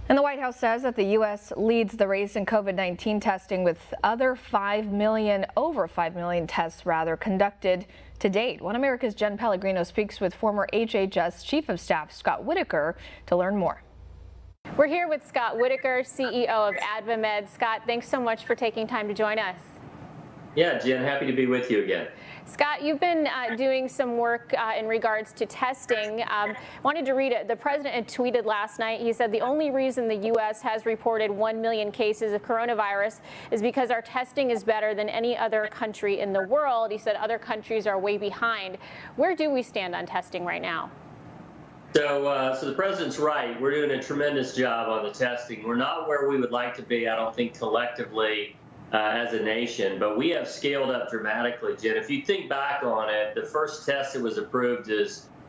And the White House says that the U.S. leads the race in COVID-19 testing with over 5 million tests conducted to date. One America's Jen Pellegrino speaks with former HHS Chief of Staff Scott Whitaker to learn more. We're here with Scott Whitaker, CEO of AdvaMed. Scott, thanks so much for taking time to join us. Yeah, Jen, happy to be with you again. Scott, you've been doing some work in regards to testing. Wanted to read it. The president had tweeted last night. He said the only reason the U.S. has reported 1 million cases of coronavirus is because our testing is better than any other country in the world. He said other countries are way behind. Where do we stand on testing right now? So the president's right. We're doing a tremendous job on the testing. We're not where we would like to be, I don't think, collectively as a nation, but we have scaled up dramatically, Jen. If you think back on it, the first test that was approved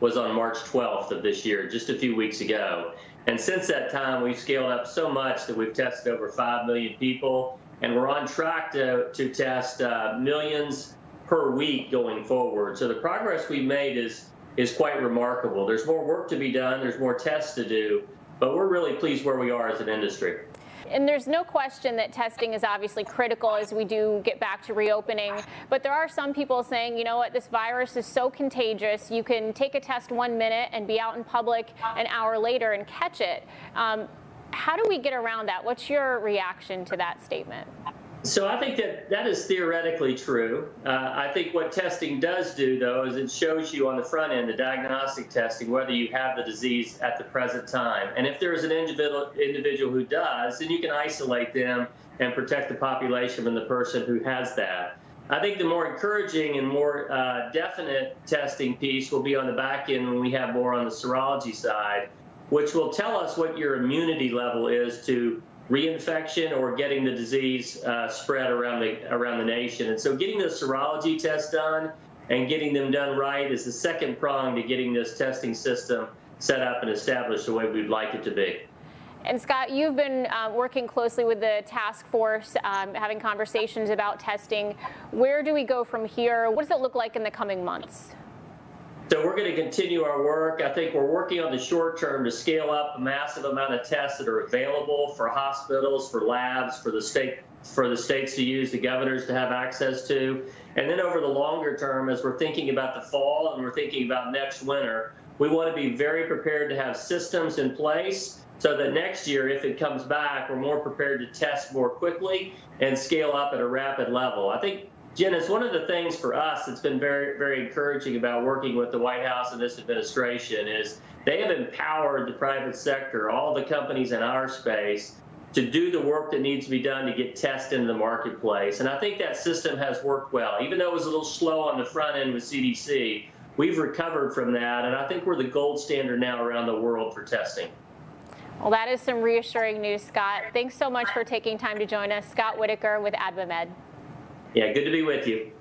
was on March 12th of this year, just a few weeks ago. And since that time, we've scaled up so much that we've tested over 5 million people, and we're on track to test millions per week going forward. So the progress we've made is quite remarkable. There's more work to be done, there's more tests to do, but we're really pleased where we are as an industry. And there's no question that testing is obviously critical as we do get back to reopening. But there are some people saying, you know what, this virus is so contagious, you can take a test 1 minute and be out in public an hour later and catch it. How do we get around that? What's your reaction to that statement? So I think that is theoretically true. I think what testing does do, though, is it shows you on the front end, the diagnostic testing, whether you have the disease at the present time. And if there is an individual who does, then you can isolate them and protect the population from the person who has that. I think the more encouraging and more definite testing piece will be on the back end when we have more on the serology side, which will tell us what your immunity level is to reinfection or getting the disease spread around the nation. And so getting the serology tests done and getting them done right is the second prong to getting this testing system set up and established the way we'd like it to be. And Scott, you've been working closely with the task force, having conversations about testing. Where do we go from here? What does it look like in the coming months? So we're going to continue our work. I think we're working on the short term to scale up a massive amount of tests that are available for hospitals, for labs, for the states to use, the governors to have access to. And then over the longer term, as we're thinking about the fall and we're thinking about next winter, we want to be very prepared to have systems in place so that next year, if it comes back, we're more prepared to test more quickly and scale up at a rapid level. I think, Jen, it's one of the things for us that's been very, very encouraging about working with the White House and this administration is they have empowered the private sector, all the companies in our space, to do the work that needs to be done to get tests into the marketplace. And I think that system has worked well. Even though it was a little slow on the front end with CDC, we've recovered from that, and I think we're the gold standard now around the world for testing. Well, that is some reassuring news, Scott. Thanks so much for taking time to join us. Scott Whitaker with AdvaMed. Yeah, good to be with you.